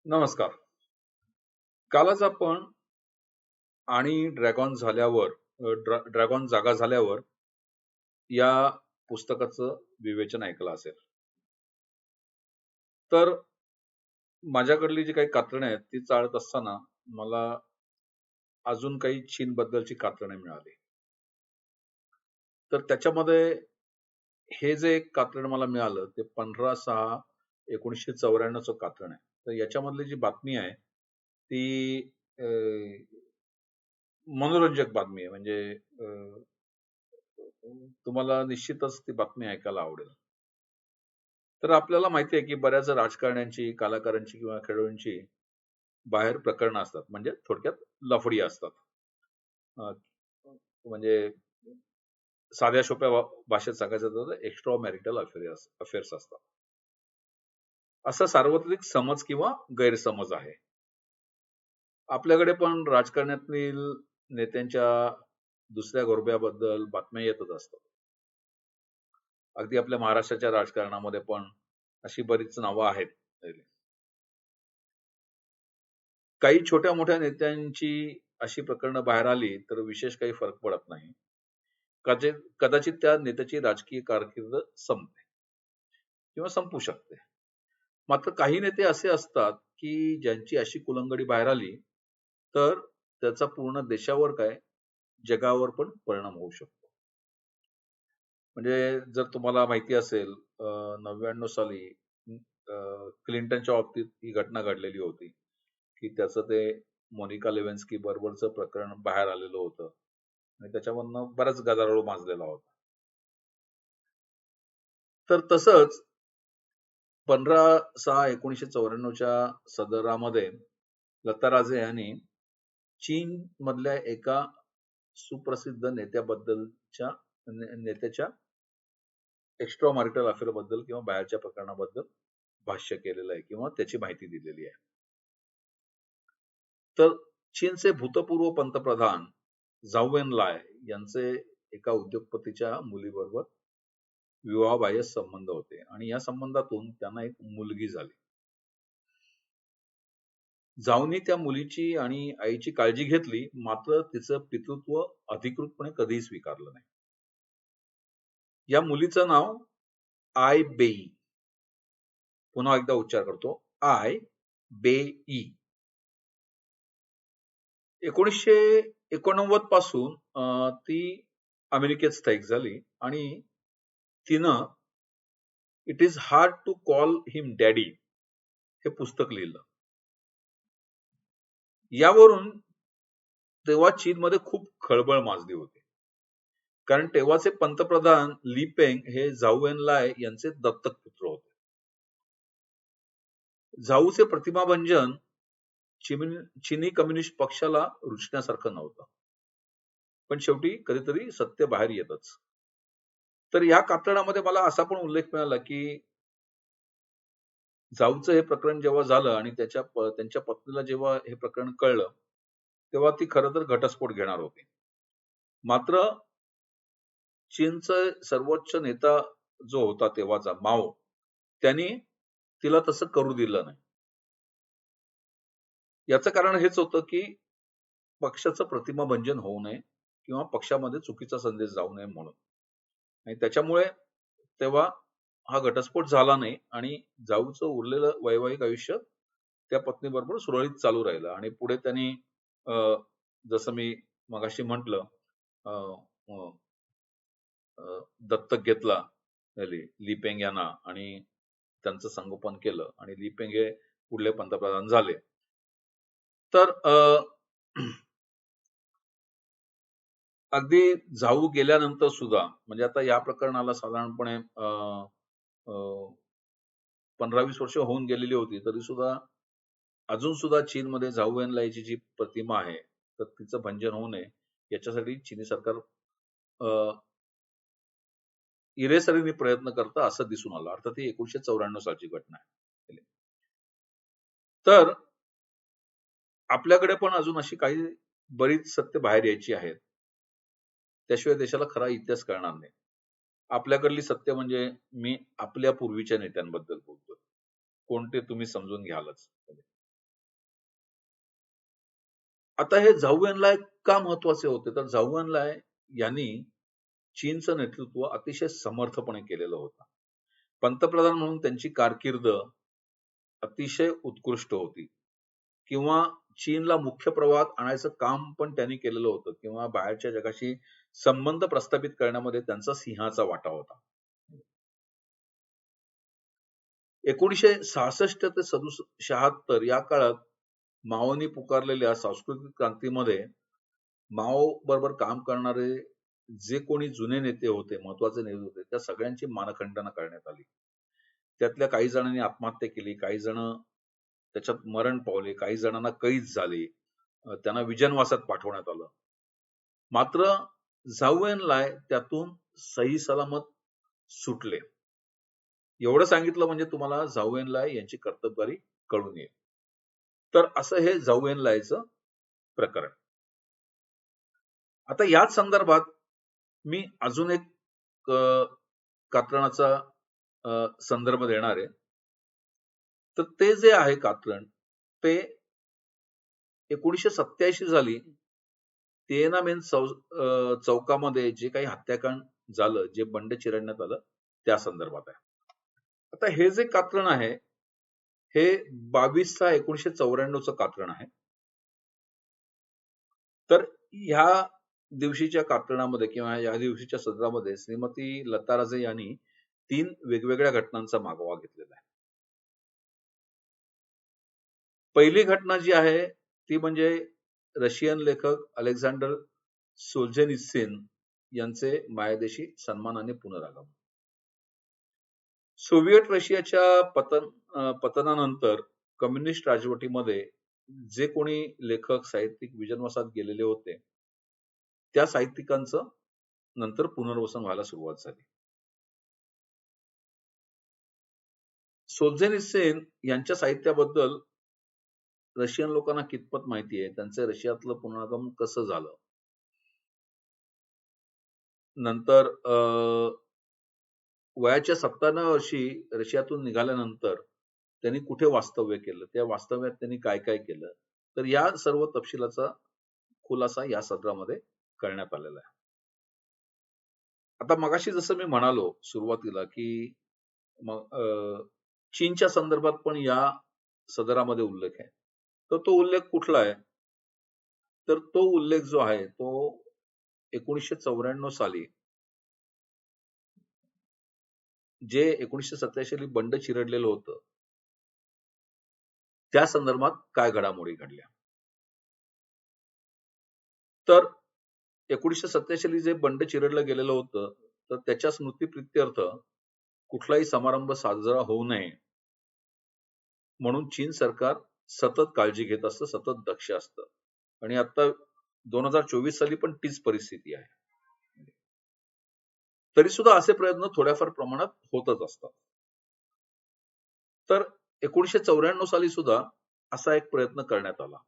नमस्कार. कालच आपण आणि ड्रॅगॉन जागा झाल्यावर या पुस्तकाचं विवेचन ऐकलं असेल. तर माझ्याकडली जी काही कात्रणं आहेत ती चाळत असताना मला अजून काही चीनबद्दलची कात्रणं मिळाली. तर त्याच्यामध्ये हे जे एक कात्रण मला मिळालं ते 15/6/1994 चं कात्रण आहे. तर याच्यामधली जी बातमी आहे ती अ, मनोरंजक बातमी आहे. म्हणजे तुम्हाला निश्चितच ती बातमी ऐकायला आवडेल. तर आपल्याला माहिती आहे, की बऱ्याच राजकारण्यांची, कलाकारांची किंवा खेळाडूंची बाहेर प्रकरणं असतात. म्हणजे थोडक्यात लफडी असतात. अ, म्हणजे साध्या सोप्या भाषेत सांगायचं तर एक्स्ट्रा मॅरिटल अफेअर्स असतात. असा सार्वत्रिक समज किंवा गैरसमज आहे. आपल्याकडे पण राजकारणातील नेत्यांच्या दुसऱ्या घोरब्याबद्दल बातम्या येतच असतात. अगदी आपल्या महाराष्ट्राच्या राजकारणामध्ये पण अशी बरीच नावं आहेत. काही छोट्या-मोठ्या नेत्यांची अशी प्रकरणं बाहेर आली, तर विशेष काही फरक पडत नाही. कदाचित त्या नेत्याची राजकीय कारकीर्द संपते किंवा संपू शकते. मात्र काही नेते असे असतात, की ज्यांची अशी कुलंगडी बाहेर आली, तर त्याचा पूर्ण देशावर काय, जगावर पण परिणाम होऊ शकतो. म्हणजे जर तुम्हाला माहिती असेल 99 साली अ, क्लिंटनच्या बाबतीत ही घटना घडलेली होती. की त्याचं ते मोनिका लेविन्स्की बरोबरचं प्रकरण बाहेर आलेलं होतं आणि त्याच्यामधनं बराच गदारोळ माजलेला होता. तर तसंच 15/6/1994 सदरामध्ये लता राजे यांनी चीन मधल्या एका सुप्रसिद्ध नेत्याच्या एक्स्ट्रा मॅरिटल अफेअर बद्दल किंवा बाहेरच्या प्रकरणाबद्दल भाष्य केलेलं आहे किंवा त्याची माहिती दिलेली आहे. तर चीनचे भूतपूर्व पंतप्रधान झाऊ एनलाय यांचे एका उद्योगपतीच्या मुलीबरोबर विवाहबाह्य संबंध होते आणि या संबंधातून त्यांना एक मुलगी झाली. झाऊनी त्या मुलीची आणि आईची काळजी घेतली, मात्र तिचं पितृत्व अधिकृतपणे कधीही स्वीकारलं नाही. या मुलीचं नाव आय बेई. पुन्हा एकदा उच्चार करतो. आय बेई. 1989 पासून ती अमेरिकेत स्थायिक झाली आणि तिनं it is hard to call him daddy हे पुस्तक लिहिलं. यावरून तेव्हा चीनमध्ये खूप खळबळ माजली होती. कारण तेव्हाचे पंतप्रधान ली पेंग हे झाऊ एनलाय यांचे दत्तक पुत्र होते. झाऊचे प्रतिमाभंजन चीनी कम्युनिस्ट पक्षाला रुचण्यासारखं नव्हतं. पण शेवटी कधीतरी सत्य बाहेर येतच. तर या कातळामध्ये मला असा पण उल्लेख मिळाला, की झाऊचं हे प्रकरण जेव्हा झालं आणि त्यांच्या पत्नीला जेव्हा हे प्रकरण कळलं, तेव्हा ती खरं तर घटस्फोट घेणार होती. मात्र चीनचा सर्वोच्च नेता जो होता तेव्हाचा माओ, त्यांनी तिला तसं करू दिलं नाही. याचं कारण हेच होतं, की पक्षाचं प्रतिमाभंजन होऊ नये किंवा पक्षामध्ये चुकीचा संदेश जाऊ नये म्हणून. आणि त्याच्यामुळे तेव्हा हा घटस्फोट झाला नाही आणि जाऊचं उरलेलं वैवाहिक आयुष्य त्या पत्नीबरोबर सुरळीत चालू राहिलं आणि पुढे त्यांनी अ, जसं मी मगाशी म्हटलं अ, अ, अ, दत्तक घेतला ली पेंग यांना आणि त्यांचं संगोपन केलं आणि ली पेंग हे पुढले पंतप्रधान झाले. तर अगदी झाऊ गेल्यानंतर सुद्धा म्हणजे आता या प्रकरणाला साधारणपणे 15-20 वर्ष होऊन गेलेली होती तरी सुद्धा अजून सुद्धा चीनमध्ये झाऊ एनलायची जी प्रतिमा आहे तर तिचं भंजन होऊ नये याच्यासाठी चीनी सरकार इरेसरीने प्रयत्न करतं असं दिसून आलं. अर्थात ही 1994 सालची घटना आहे. तर आपल्याकडे पण अजून अशी काही बरीच सत्य बाहेर यायची आहेत. त्याशिवाय देशाला खरा इतिहास कळणार नाही. आपल्याकडली सत्य म्हणजे मी आपल्या पूर्वीच्या नेत्यांबद्दल बोलतोय. कोणते तुम्ही समजून घ्यालच. आता हे झाऊ एनलाय का महत्वाचे होते? तर झाऊ एनलाय यांनी चीनचं नेतृत्व अतिशय समर्थपणे केलेलं होतं. पंतप्रधान म्हणून त्यांची कारकीर्द अतिशय उत्कृष्ट होती किंवा चीनला मुख्य प्रवाहात आणायचं काम पण त्यांनी केलेलं होतं किंवा बाहेरच्या जगाशी संबंध प्रस्थापित करण्यामध्ये त्यांचा सिंहाचा वाटा होता. 1966 ते 76 या काळात माओनी पुकारलेल्या सांस्कृतिक क्रांतीमध्ये माओ बरोबर काम करणारे जे कोणी जुने नेते होते, महत्वाचे नेते होते, त्या सगळ्यांची मानखंडना करण्यात आली. त्यातल्या काही जणांनी आत्महत्या केली, काही जण त्याच्यात मरण पावले, काही जणांना कैद झाले, त्यांना विजनवासात पाठवण्यात आलं. मात्र झाऊ एनलाय त्यातून सही सलामत सुटले. एवढं सांगितलं म्हणजे तुम्हाला झाऊ एनलाय यांची कर्तबगारी कळून येईल. तर असं हे झाऊ एनलायचं प्रकरण. आता याच संदर्भात मी अजून एक कात्रणाचा संदर्भ देणार आहे. तर ते जे आहे कात्रण, ते 1987 साली तिएनामेन चौकामध्ये जे काही हत्याकांड झालं, जे बंड चिरडण्यात आलं, त्या संदर्भात आहे. आता हे जे कात्रण आहे, हे 22/6/1994 कात्रण आहे. तर ह्या दिवशीच्या कात्रणामध्ये किंवा या दिवशीच्या सदरामध्ये श्रीमती लता राजे यांनी 3 वेगवेगळ्या घटनांचा मागोवा घेतलेला आहे. पहिली घटना जी आहे ती म्हणजे रशियन लेखक अलेक्झांडर सोल्झेनित्सिन यांचे मायदेशी सन्मानाने पुनरागमन. सोव्हिएट रशियाच्या पतनानंतर कम्युनिस्ट राजवटीमध्ये जे कोणी लेखक साहित्यिक विजनवासात गेलेले होते, त्या साहित्यिकांचं नंतर पुनर्वसन व्हायला सुरुवात झाली. सोल्झेनित्सिन यांच्या साहित्याबद्दल रशियन लोकांना कितपत माहिती आहे, त्यांचं रशियातलं पुनरागमन कसं झालं, नंतर वयाच्या 57 वर्षी रशियातून निघाल्यानंतर त्यांनी कुठे वास्तव्य केलं, त्या वास्तव्यात त्यांनी काय काय केलं, तर या सर्व तपशिलाचा खुलासा या सदरामध्ये करण्यात आलेला आहे. आता मगाशी जसं मी म्हणालो सुरुवातीला की चीनच्या संदर्भात पण या सदरामध्ये उल्लेख आहे. तर तो उल्लेख कुठला आहे? तर तो उल्लेख जो आहे तो 1994 साली जे 1987 साली बंड चिरडलेलं होतं, त्या संदर्भात काय घडामोडी घडल्या. तर 1987 साली जे बंड चिरडलं गेलेलं होतं, तर त्याच्या स्मृतीप्रित्यर्थ कुठलाही समारंभ साजरा होऊ नये म्हणून चीन सरकार सतत काळजी घेत असतं, सतत दक्ष असतं. आणि आता 2024 साली पण तीच परिस्थिती आहे. तरी सुद्धा असे प्रयत्न थोड्याफार प्रमाणात होतच असतात. तर 1994 साली सुद्धा असा एक प्रयत्न करण्यात आला.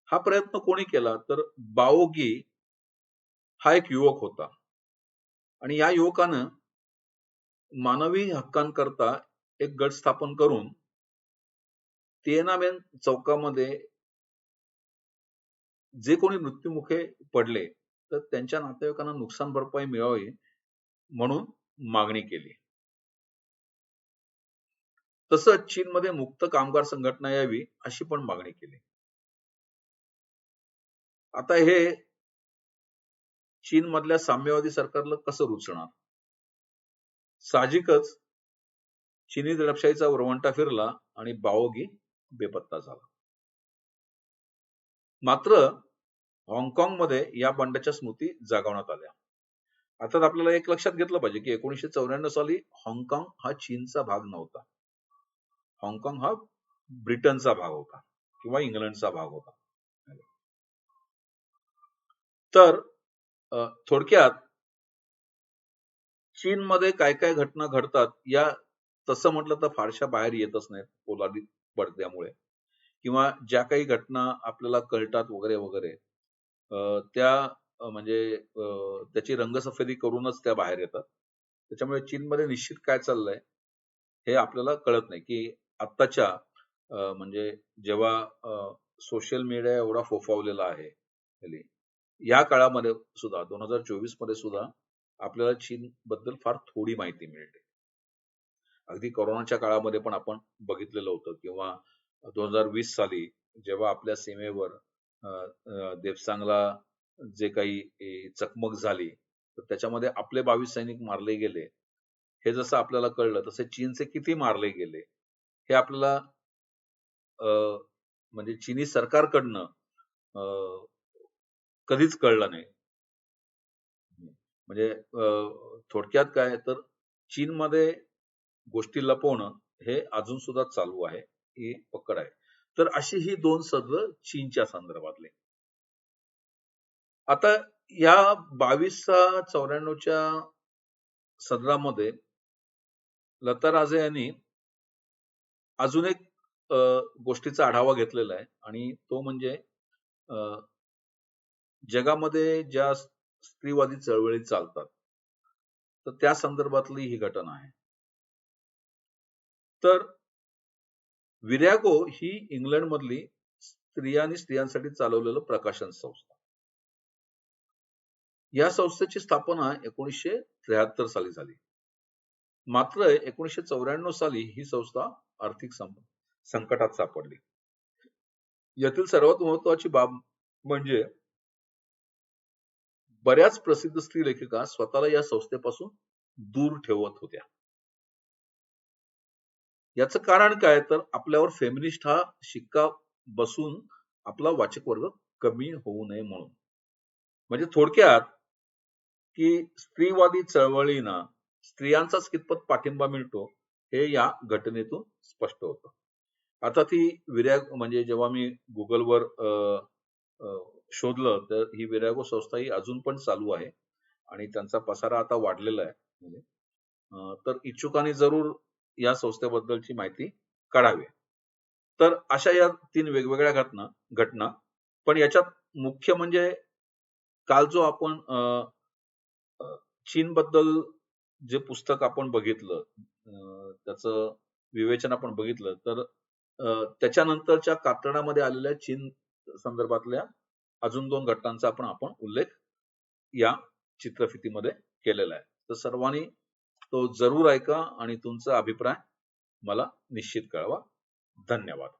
हा प्रयत्न कोणी केला? तर बाओगी हा एक युवक होता आणि या युवकानं मानवी हक्कांकरता एक गट स्थापन करून तिएनामेन चौकामध्ये जे कोणी मृत्युमुखे पडले तर त्यांच्या नातेवाईकांना नुकसान भरपाई मिळावी म्हणून मागणी केली. तसंच चीनमध्ये मुक्त कामगार संघटना यावी अशी पण मागणी केली. आता हे चीन मधल्या साम्यवादी सरकारला कसं रुचणार? साहजिकच चीनी दडपशाहीचा वरवंटा फिरला आणि बाओगी बेपत्ता झाला. मात्र हाँगकाँगमध्ये या बंडाच्या स्मृती जागवण्यात आल्या. आता आपल्याला एक लक्षात घेतलं पाहिजे की 1994 साली हाँगकाँग हा चीनचा भाग नव्हता. हाँगकाँग हा ब्रिटनचा भाग होता किंवा इंग्लंडचा भाग होता. तर थोडक्यात चीनमध्ये काय काय घटना घडतात या तसं म्हटलं तर फारशा बाहेर येतच नाहीत पोलादी पडद्यामुळे, किंवा ज्या काही घटना आपल्याला कळतात वगैरे वगैरे त्या म्हणजे त्याची रंगसफेदी करूनच त्या बाहेर येतात. त्याच्यामुळे चीनमध्ये निश्चित काय चाललंय हे आपल्याला कळत नाही की आत्ताच्या म्हणजे जेव्हा सोशल मीडिया एवढा फोफावलेला आहे हल्ली. या काळामध्ये सुद्धा 2024 मध्ये सुद्धा आपल्याला चीन बद्दल फार थोडी माहिती मिळते. अगदी कोरोनाच्या काळामध्ये पण आपण बघितलेलं होतं किंवा 2020 साली जेव्हा आपल्या सीमेवर देपसांगला जे काही चकमक झाली, तर त्याच्यामध्ये आपले 22 सैनिक मारले गेले. हे जसं आपल्याला कळलं, तसे चीनचे किती मारले गेले, हे आपल्याला म्हणजे चीनी सरकारकडनं अ, कधीच कळलं नाही. म्हणजे थोडक्यात काय तर चीनमध्ये गोष्टी लपवणं हे अजून सुद्धा चालू आहे. ही पकड आहे. तर अशी ही 2 सदर चीनच्या संदर्भातले. आता या 22/94च्या सदरामध्ये लता राजे यांनी अजून एक अ, गोष्टीचा आढावा घेतलेला आहे आणि तो म्हणजे अ, जगामध्ये ज्या स्त्रीवादी चळवळी चालतात, तर त्या संदर्भातली ही घटना आहे. तर विरॅगो ही इंग्लंडमधली स्त्रिया आणि स्त्रियांसाठी चालवलेलं प्रकाशन संस्था. या संस्थेची स्थापना 1973 साली झाली. मात्र 1994 साली ही संस्था आर्थिक संकटात सापडली. यातील सर्वात महत्वाची बाब म्हणजे बऱ्याच प्रसिद्ध स्त्री लेखिका स्वतःला या संस्थेपासून दूर ठेवत होत्या. याचं कारण काय तर आपल्यावर फेमिनिस्ट हा शिक्का बसून आपला वाचक वर्ग कमी होऊ नये म्हणून. म्हणजे थोडक्यात की स्त्रीवादी चळवळींना स्त्रियांचाच कितपत पाठिंबा मिळतो हे या घटनेतून स्पष्ट होतं. आता ती म्हणजे जेव्हा मी गुगलवर शोधलं तर ही विरॅगो संस्था ही अजून पण चालू आहे आणि त्यांचा पसारा आता वाढलेला आहे. म्हणजे तर इच्छुकांनी जरूर या संस्थेबद्दलची माहिती काढावी. तर अशा या 3 वेगवेगळ्या घटना पण याच्यात मुख्य म्हणजे काल जो आपण चीन बद्दल जे पुस्तक आपण बघितलं त्याचं विवेचन आपण बघितलं तर त्याच्यानंतरच्या कात्रणामध्ये आलेल्या चीन संदर्भातल्या अजून 2 घटनांचा आपण उल्लेख या चित्रफितीमध्ये केलेला आहे. तर सर्वांनी तो जरूर ऐका आणि तुमचा अभिप्राय मला निश्चित कळवा. धन्यवाद.